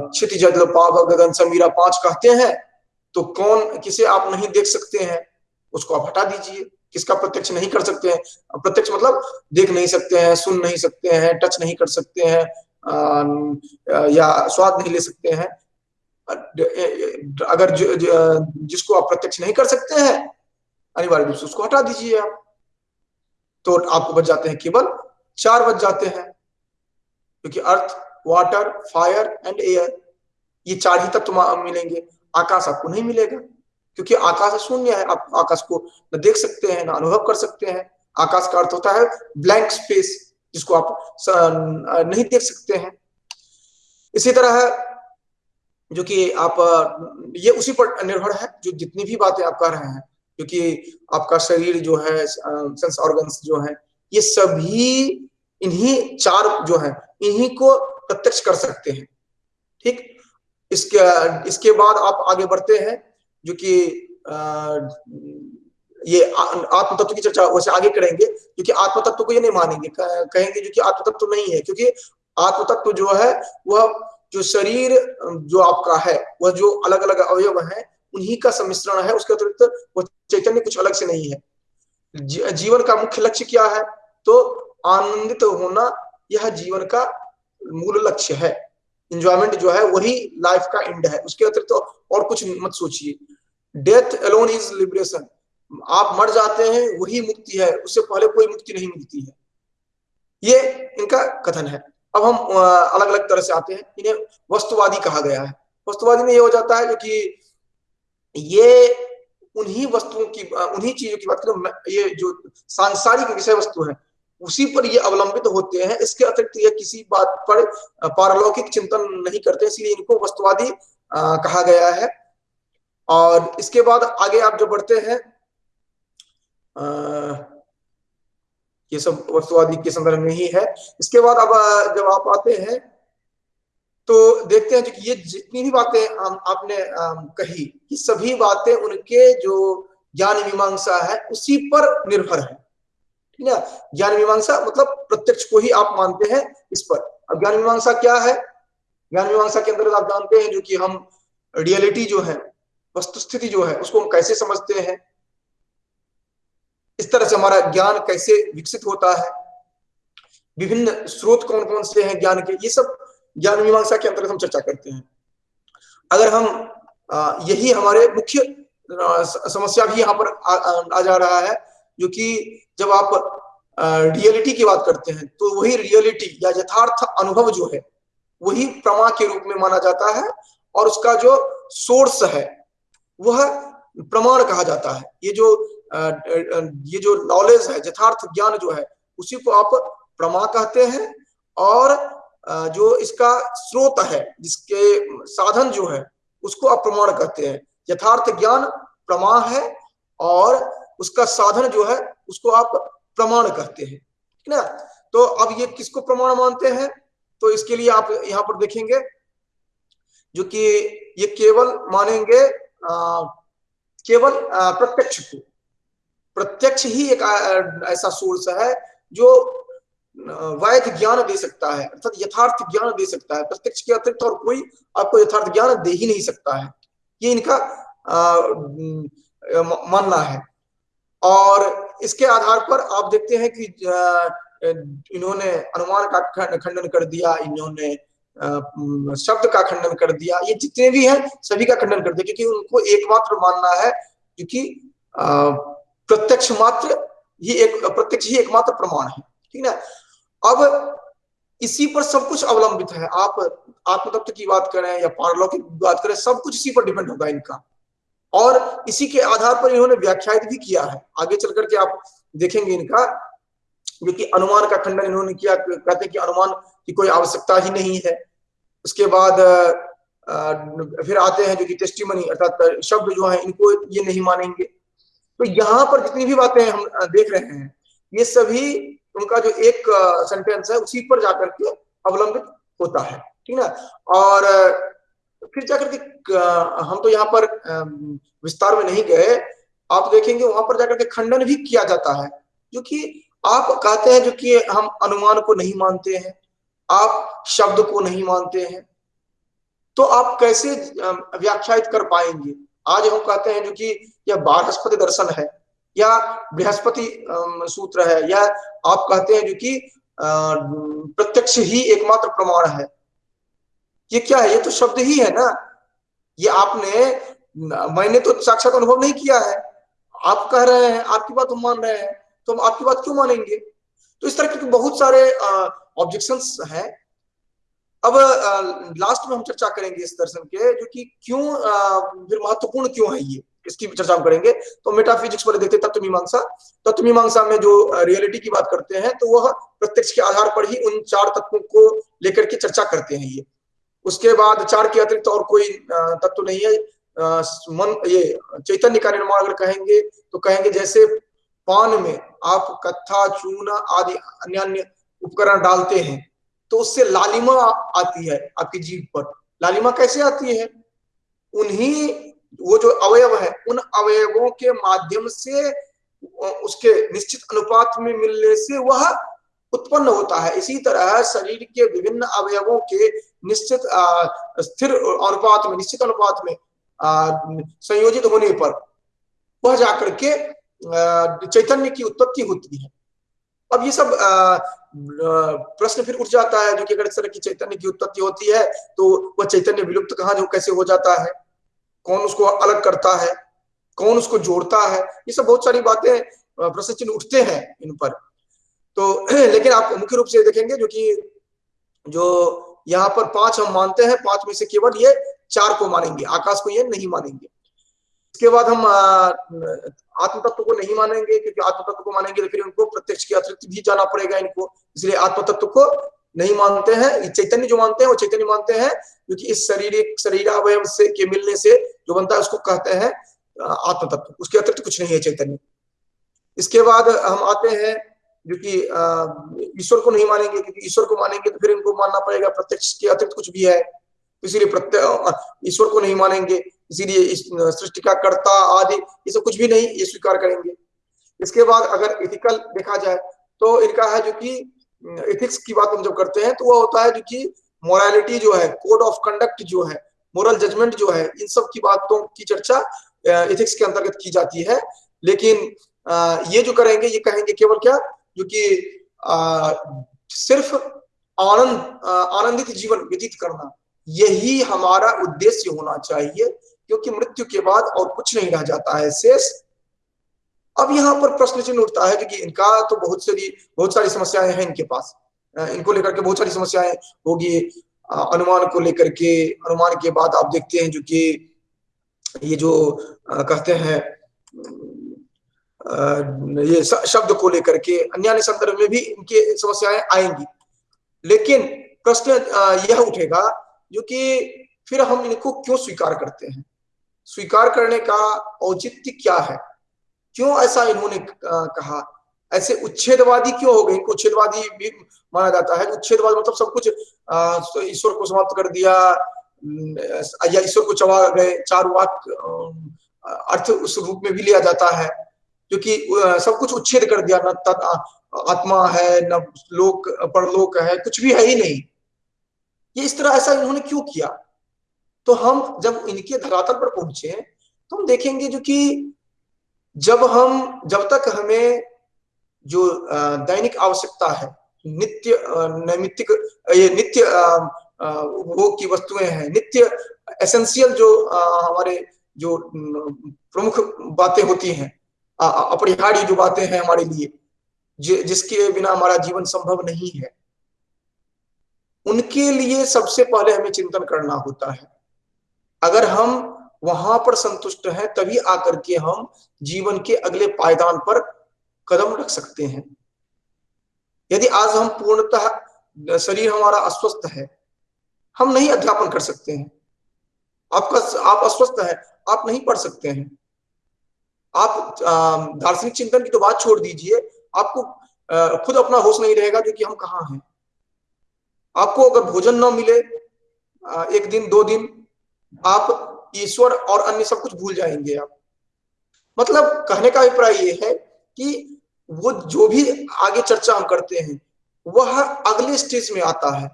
क्षितिज पाव गगन समीरा पांच कहते हैं, तो कौन किसे आप नहीं देख सकते हैं उसको आप हटा दीजिए। किसका प्रत्यक्ष नहीं कर सकते हैं? प्रत्यक्ष मतलब देख नहीं सकते हैं, सुन नहीं सकते हैं, टच नहीं कर सकते हैं, या स्वाद नहीं ले सकते हैं। अगर जिसको आप प्रत्यक्ष नहीं कर सकते हैं अनिवार्य रूप से उसको हटा दीजिए आप, तो आपको बच जाते हैं केवल चार बच जाते हैं, क्योंकि अर्थ, वाटर, फायर एंड एयर, ये चार ही तत्व मिलेंगे। आकाश आपको नहीं मिलेगा, क्योंकि आकाश शून्य है। आप आकाश को न देख सकते हैं, न अनुभव कर सकते हैं। आकाश का अर्थ होता है ब्लैंक स्पेस, जिसको आप नहीं देख सकते हैं। इसी तरह है जो कि आप, ये उसी पर निर्भर है जो जितनी भी बातें आप कर रहे हैं, क्योंकि आपका शरीर जो है, सेंस ऑर्गन्स जो है, ये सभी इन्हीं चार जो है इन्हीं को प्रत्यक्ष कर सकते हैं। ठीक, इसके बाद आप आगे बढ़ते हैं, जो कि ये आत्म तत्व की चर्चा वैसे आगे करेंगे, क्योंकि आत्म तत्व को ये नहीं मानेंगे, कहेंगे जो कि आत्म तत्व नहीं है, क्योंकि आत्म तत्व जो है वह जो शरीर जो आपका है, वह जो अलग अलग अवयव हैं उन्हीं का सम्मिश्रण है, उसके अतिरिक्त वह चैतन्य कुछ अलग से नहीं है। जीवन का मुख्य लक्ष्य क्या है? तो आनंदित होना, यह जीवन का मूल लक्ष्य है। इंजॉयमेंट जो है वही लाइफ का एंड है, उसके अतिरिक्त और कुछ मत सोचिए। डेथ अलोन इज लिबरेशन, आप मर जाते हैं वही मुक्ति है, उससे पहले कोई मुक्ति नहीं मिलती है। ये इनका कथन है। अब हम अलग अलग तरह से आते हैं, इन्हें वस्तुवादी कहा गया है। वस्तुवादी में ये हो जाता है कि ये उन्हीं वस्तुओं की, उन्हीं चीजों की बात करें, ये जो सांसारिक विषय वस्तु है उसी पर ये अवलंबित होते हैं। इसके अतिरिक्त ये किसी बात पर पारलौकिक चिंतन नहीं करते, इसलिए इनको वस्तुवादी कहा गया है। और इसके बाद आगे आप जो बढ़ते हैं, ये सब वस्तुवादी के संदर्भ में ही है। इसके बाद अब जब आप आते हैं तो देखते हैं कि ये जितनी भी बातें आपने कही, ये सभी बातें उनके जो ज्ञान मीमांसा है उसी पर निर्भर है। ठीक है, ज्ञान मीमांसा मतलब प्रत्यक्ष को ही आप मानते हैं इस पर। अब ज्ञान मीमांसा क्या है? ज्ञान मीमांसा के अंदर आप जानते हैं जो कि हम रियलिटी जो है, वस्तुस्थिति जो है, उसको हम कैसे समझते हैं, इस तरह से हमारा ज्ञान कैसे विकसित होता है, विभिन्न स्रोत कौन कौन से हैं ज्ञान के, ये सब ज्ञान मीमांसा के अंतर्गत हम चर्चा करते हैं। अगर हम यही हमारे मुख्य समस्या भी यहाँ पर आ जा रहा है, जो कि जब आप रियलिटी की बात करते हैं तो वही रियलिटी या यथार्थ अनुभव जो है वही प्रमा के रूप में माना जाता है, और उसका जो सोर्स है वह प्रमाण कहा जाता है। ये जो नॉलेज है, यथार्थ ज्ञान जो है, उसी को आप प्रमा कहते हैं, और जो इसका स्रोत है, जिसके साधन जो है, उसको आप प्रमाण कहते हैं। यथार्थ ज्ञान प्रमा है और उसका साधन जो है उसको आप प्रमाण कहते हैं। ठीक ना? तो अब ये किसको प्रमाण मानते हैं? तो इसके लिए आप यहाँ पर देखेंगे जो कि ये केवल मानेंगे केवल प्रत्यक्ष को। प्रत्यक्ष ही एक ऐसा सोर्स है जो वैध ज्ञान दे सकता है, अर्थात यथार्थ ज्ञान दे सकता है। प्रत्यक्ष के अतिरिक्त और कोई आपको यथार्थ ज्ञान दे ही नहीं सकता है, ये इनका मानना है। और इसके आधार पर आप देखते हैं कि इन्होंने अनुमान का खंडन कर दिया, इन्होंने शब्द का खंडन कर दिया, ये जितने भी हैं सभी का खंडन कर दिया, क्योंकि उनको एकमात्र मानना है, क्योंकि प्रत्यक्ष ही एकमात्र प्रमाण है। ठीक है, अब इसी पर सब कुछ अवलंबित है। आप आत्मतत्व की बात करें या पारलौकिक की बात करें, सब कुछ इसी पर डिपेंड होगा इनका, और इसी के आधार पर इन्होंने व्याख्यायित भी किया है। आगे चल करके आप देखेंगे इनका, जो कि अनुमान का खंडन इन्होंने किया, कहते हैं कि अनुमान की कोई आवश्यकता ही नहीं है। उसके बाद फिर आते हैं जो कि टेस्टिमनी, अर्थात शब्द जो है इनको ये नहीं मानेंगे। तो यहाँ पर जितनी भी बातें हम देख रहे हैं ये सभी उनका जो एक सेंटेंस है उसी पर जाकर के अवलंबित होता है, ठीक ना। और फिर जाकर के हम तो यहाँ पर विस्तार में नहीं गए, आप देखेंगे वहां पर जाकर के खंडन भी किया जाता है, जो कि आप कहते हैं जो कि हम अनुमान को नहीं मानते हैं, आप शब्द को नहीं मानते हैं, तो आप कैसे व्याख्यायित कर पाएंगे। आज हम कहते हैं जो कि यह बृहस्पति दर्शन है या बृहस्पति सूत्र है, या आप कहते हैं जो कि प्रत्यक्ष ही एकमात्र प्रमाण है। ये क्या है? ये तो शब्द ही है ना। ये मैंने तो साक्षात अनुभव नहीं किया है, आप कह रहे हैं, आपकी बात हम मान रहे हैं, तो हम आपकी बात क्यों मानेंगे? तो इस तरह के बहुत सारे ऑब्जेक्शंस हैं। अब लास्ट में हम चर्चा करेंगे इस दर्शन के, जो कि क्यों फिर महत्वपूर्ण क्यों है, ये इसकी चर्चा हम करेंगे। तो मेटाफिजिक्स वाले देखते तत्व मीमांसा। तत्व मीमांसा में जो रियलिटी की बात करते हैं, तो वह प्रत्यक्ष के आधार पर ही उन 4 तत्वों को लेकर के चर्चा करते हैं। ये उसके बाद 4 के अतिरिक्त और कोई तत्व नहीं है। मन, ये चैतन्य का निर्माण अगर कहेंगे तो कहेंगे जैसे पान में आप कत्था, चूना आदि अन्य उपकरण डालते हैं तो उससे लालिमा आती है आपकी जीभ पर। लालिमा कैसे आती है? उन्हीं वो जो अवयव है, उन अवयवों के माध्यम से उसके निश्चित अनुपात में मिलने से वह उत्पन्न होता है। इसी तरह शरीर के विभिन्न अवयवों के निश्चित स्थिर अनुपात में, निश्चित अनुपात में संयोजित होने पर वह जाकर के चैतन्य की उत्पत्ति होती है। अब ये सब प्रश्न फिर उठ जाता है, जो कि अगर इस तरह की चैतन्य की उत्पत्ति होती है तो वह चैतन्य विलुप्त कहाँ जो कैसे हो जाता है, कौन उसको अलग करता है, कौन उसको जोड़ता है, ये सब बहुत सारी बातें प्रश्न चिन्ह उठते हैं इन पर। तो लेकिन आप मुख्य रूप से देखेंगे जो यहाँ पर 5 हम मानते हैं, 5 में से केवल ये 4 को मानेंगे, आकाश को ये नहीं मानेंगे। इसके बाद हम आत्म तत्व को नहीं मानेंगे, क्योंकि आत्म तत्व को मानेंगे तो फिर उनको प्रत्यक्ष के अतिरिक्त भी जाना पड़ेगा इनको, इसलिए आत्म तत्व को नहीं मानते हैं। चैतन्य जो मानते हैं वो चैतन्य मानते हैं, क्योंकि इस शरीरावयव से के मिलने से जो बनता है उसको कहते हैं आत्म तत्व, उसके अतिरिक्त कुछ नहीं है चैतन्य। इसके बाद हम आते हैं जो कि ईश्वर को नहीं मानेंगे, क्योंकि ईश्वर को मानेंगे तो फिर इनको मानना पड़ेगा प्रत्यक्ष के अतिरिक्त कुछ भी है, इसीलिए ईश्वर को नहीं मानेंगे, इसीलिए इस सृष्टि का कर्ता आदि ये सब कुछ भी नहीं, ये स्वीकार करेंगे। इसके बाद अगर एथिकल देखा जाए तो इनका है जो कि एथिक्स की बात हम जब करते हैं तो वह होता है जो कि मोरालिटी जो है, कोड ऑफ कंडक्ट जो है, मोरल जजमेंट जो है, इन सब की बातों की चर्चा एथिक्स के अंतर्गत की जाती है। लेकिन ये जो करेंगे ये कहेंगे केवल क्या, जो कि सिर्फ आनंदित जीवन व्यतीत करना, यही हमारा उद्देश्य होना चाहिए, क्योंकि मृत्यु के बाद और कुछ नहीं रह जाता है शेष। अब यहाँ पर प्रश्न चिन्ह उठता है कि इनका तो बहुत सारी समस्याएं हैं इनके पास, इनको लेकर के बहुत सारी समस्याएं होगी। अनुमान को लेकर के, अनुमान के बाद आप देखते हैं जो कि ये जो कहते हैं ये शब्द को लेकर के अन्य संदर्भ में भी इनके समस्याएं आएंगी। लेकिन प्रश्न यह उठेगा जो कि फिर हम इनको क्यों स्वीकार करते हैं, स्वीकार करने का औचित्य क्या है, क्यों ऐसा इन्होंने कहा, ऐसे उच्छेदवादी क्यों हो गए? इनको उच्छेदवादी भी माना जाता है। उच्छेदवाद मतलब सब कुछ ईश्वर को समाप्त कर दिया या ईश्वर को चबा गए, 4 वाक्य अर्थ उस रूप में भी लिया जाता है, क्योंकि सब कुछ उच्छेद कर दिया, न आत्मा है, न लोक परलोक है, कुछ भी है ही नहीं। ये इस तरह ऐसा इन्होंने क्यों किया? तो हम जब इनके धरातल पर पहुंचे तो हम देखेंगे जो कि जब तक हमें जो दैनिक आवश्यकता है, नित्य नैमित्तिक, ये नित्य उपभोग की वस्तुएं हैं, नित्य एसेंशियल जो हमारे जो प्रमुख बातें होती हैं, अपरिहार्य जो बातें हैं हमारे लिए, जिसके बिना हमारा जीवन संभव नहीं है, उनके लिए सबसे पहले हमें चिंतन करना होता है। अगर हम वहां पर संतुष्ट हैं तभी आकर के हम जीवन के अगले पायदान पर कदम रख सकते हैं। यदि आज हम पूर्णतः शरीर हमारा अस्वस्थ है, हम नहीं अध्यापन कर सकते हैं। आप अस्वस्थ हैं, आप नहीं पढ़ सकते हैं। आप दार्शनिक चिंतन की तो बात छोड़ दीजिए, आपको खुद अपना होश नहीं रहेगा जो कि हम कहाँ हैं। आपको अगर भोजन न मिले एक दिन 2 दिन, आप ईश्वर और अन्य सब कुछ भूल जाएंगे आप। मतलब कहने का अभिप्राय ये है कि वो जो भी आगे चर्चा हम करते हैं वह अगले स्टेज में आता है।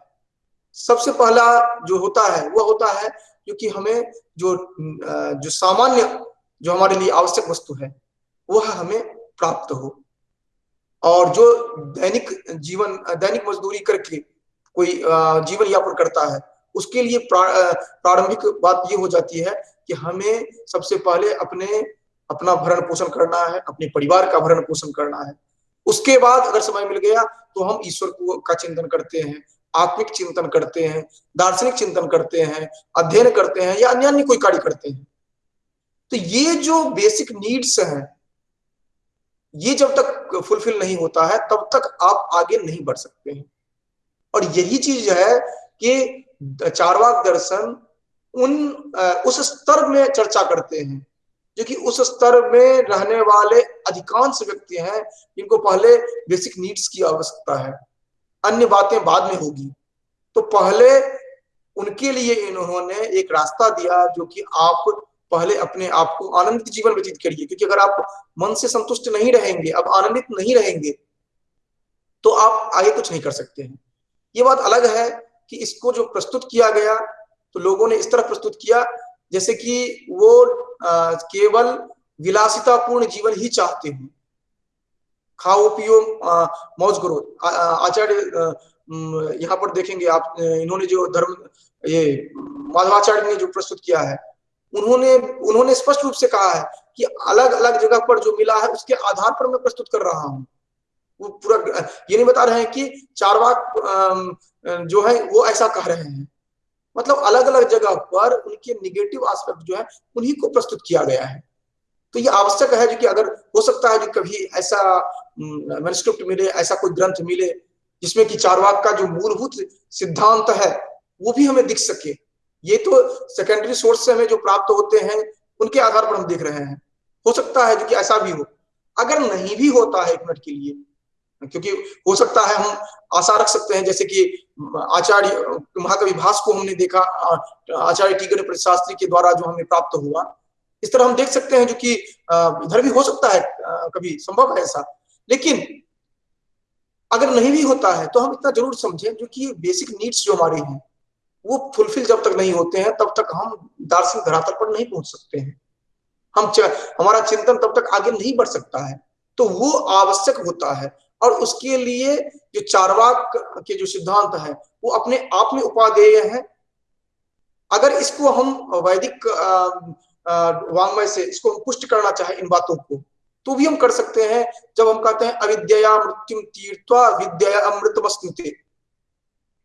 सबसे पहला जो होता है वह होता है क्योंकि हमें जो सामान्य, जो हमारे लिए आवश्यक वस्तु है वह हमें प्राप्त हो। और जो दैनिक मजदूरी करके कोई जीवन यापन करता है उसके लिए प्रारंभिक बात ये हो जाती है कि हमें सबसे पहले अपना भरण पोषण करना है, अपने परिवार का भरण पोषण करना है। उसके बाद अगर समय मिल गया तो हम ईश्वर का चिंतन करते हैं, आत्मिक चिंतन करते हैं, दार्शनिक चिंतन करते हैं, अध्ययन करते हैं या अन्य कोई कार्य करते हैं। तो ये जो बेसिक नीड्स हैं ये जब तक फुलफिल नहीं होता है तब तक आप आगे नहीं बढ़ सकते हैं। और यही चीज है कि चार्वाक दर्शन उस स्तर में चर्चा करते हैं जो कि उस स्तर में रहने वाले अधिकांश व्यक्ति हैं जिनको पहले बेसिक नीड्स की आवश्यकता है, अन्य बातें बाद में होगी। तो पहले उनके लिए इन्होंने एक रास्ता दिया जो कि आप पहले अपने आप को आनंदित जीवन व्यतीत करिए, क्योंकि अगर आप मन से संतुष्ट नहीं रहेंगे, अब आनंदित नहीं रहेंगे, तो आप आगे कुछ नहीं कर सकते हैं। ये बात अलग है कि इसको जो प्रस्तुत किया गया तो लोगों ने इस तरह प्रस्तुत किया जैसे कि वो केवल विलासितापूर्ण जीवन ही चाहते हैं, खाओ पियो मौज करो। आचार्य यहाँ पर देखेंगे आप, इन्होंने जो धर्म ये माधवाचार्य ने जो प्रस्तुत किया है उन्होंने स्पष्ट रूप से कहा है कि अलग अलग जगह पर जो मिला है उसके आधार पर मैं प्रस्तुत कर रहा हूँ। वो पूरा ये नहीं बता रहे हैं कि चार्वाक जो है वो ऐसा कह रहे हैं। मतलब अलग अलग जगह पर उनके निगेटिव एस्पेक्ट जो है उन्हीं को प्रस्तुत किया गया है। तो ये आवश्यक है जो कि अगर हो सकता है कि कभी ऐसा मैन्युस्क्रिप्ट मिले, ऐसा कोई ग्रंथ मिले जिसमें कि चार्वाक का जो मूलभूत सिद्धांत है वो भी हमें दिख सके। ये तो सेकेंडरी सोर्स से हमें जो प्राप्त होते हैं उनके आधार पर हम देख रहे हैं। हो सकता है जो कि ऐसा भी हो। अगर नहीं भी होता है एक मिनट के लिए, क्योंकि हो सकता है हम आशा रख सकते हैं, जैसे कि आचार्य महाकवि भास को हमने देखा आचार्य टी गणपति शास्त्री के द्वारा जो हमें प्राप्त हुआ, इस तरह हम देख सकते हैं जो कि इधर भी हो सकता है, कभी संभव है ऐसा। लेकिन अगर नहीं भी होता है तो हम इतना जरूर समझें जो कि बेसिक नीड्स जो हमारे हैं वो फुलफिल जब तक नहीं होते हैं तब तक हम दार्शनिक धरातल पर नहीं पहुंच सकते हैं। हमारा चिंतन तब तक आगे नहीं बढ़ सकता है। तो वो आवश्यक होता है और उसके लिए जो चार्वाक के जो सिद्धांत है वो अपने आप में उपादेय है। अगर इसको हम वैदिक वांग्मय से इसको हम पुष्ट करना चाहे इन बातों को तो भी हम कर सकते हैं जब हम कहते हैं अविद्या मृत्युम तीर्त्वा विद्या अमृतमश्नुते।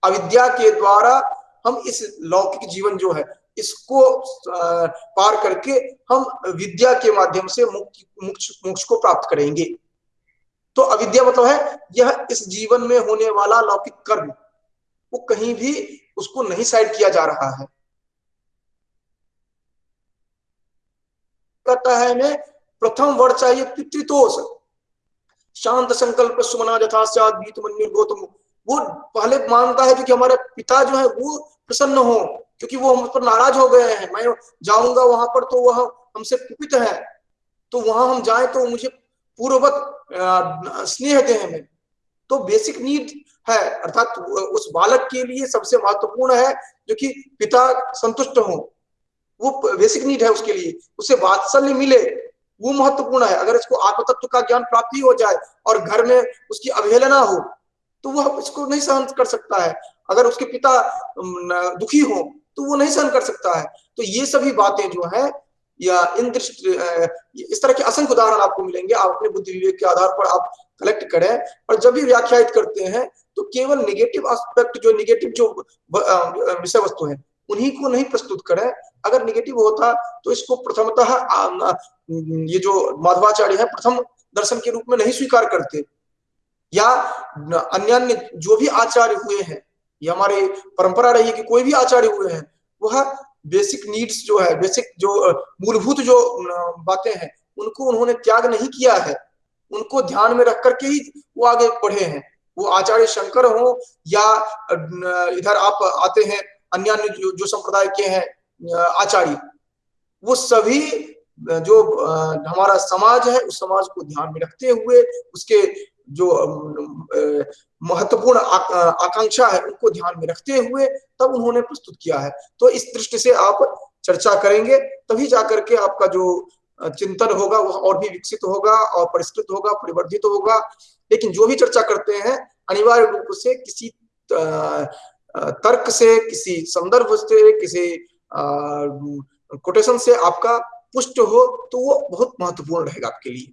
अविद्या के द्वारा हम इस लौकिक जीवन जो है इसको पार करके हम विद्या के माध्यम से मोक्ष को प्राप्त करेंगे। तो अविद्या मतलब है यह इस जीवन में होने वाला लौकिक कर्म, वो कहीं भी उसको नहीं साइड किया जा रहा है। कहता है हमें प्रथम वर चाहिए पितृतोष, शांत संकल्प सुमना यथा स्यात् भीतमन्युर गौतम। वो पहले मानता है कि हमारे पिता जो है वो प्रसन्न हो, क्योंकि वो हम पर नाराज हो गए हैं। मैं जाऊंगा वहां पर तो वह हमसे कुपित है, तो वहां हम जाए तो मुझे पूर्ववत स्नेह दे हमें। तो बेसिक नीड है, अर्थात उस बालक के लिए सबसे महत्वपूर्ण है जो कि पिता संतुष्ट हो। वो बेसिक नीड है उसके लिए, उसे वात्सल्य मिले वो महत्वपूर्ण है। अगर इसको आत्म तत्व का ज्ञान प्राप्ति हो जाए और घर में उसकी अवहेलना हो तो वह इसको नहीं सहन कर सकता है। अगर उसके पिता दुखी हो तो वो नहीं सहन कर सकता है। तो ये सभी बातें जो है या इस तरह के असंख्य उदाहरण आपको मिलेंगे। आप अपने बुद्धि विवेक के आधार पर आप कलेक्ट करें और जब भी व्याख्यायित करते हैं तो केवल निगेटिव एस्पेक्ट, जो निगेटिव जो विषय वस्तु है उन्हीं को नहीं प्रस्तुत करें। अगर निगेटिव होता तो इसको प्रथमतः ये जो माधवाचार्य है प्रथम दर्शन के रूप में नहीं स्वीकार करते, या अन्य जो भी आचार्य हुए हैं, ये हमारे परंपरा रही है कि कोई भी आचार्य हुए हैं वह बेसिक नीड्स जो है, बेसिक जो मूलभूत जो बातें हैं उनको उन्होंने त्याग नहीं किया है। उनको ध्यान में रख करके ही वो आगे बढ़े हैं। वो आचार्य शंकर हो या इधर आप आते हैं अन्य जो संप्रदाय के हैं आचार्य, वो सभी जो हमारा समाज है उस समाज को ध्यान में रखते हुए उसके जो महत्वपूर्ण आकांक्षा है उनको ध्यान में रखते हुए तब उन्होंने प्रस्तुत किया है। तो इस दृष्टि से आप चर्चा करेंगे तभी जाकर के आपका जो चिंतन होगा वो और भी विकसित होगा और परिष्कृत होगा, परिवर्धित होगा। लेकिन जो भी चर्चा करते हैं अनिवार्य रूप से किसी तर्क से, किसी संदर्भ से, किसी कोटेशन से आपका पुष्ट हो तो वो बहुत महत्वपूर्ण रहेगा आपके लिए।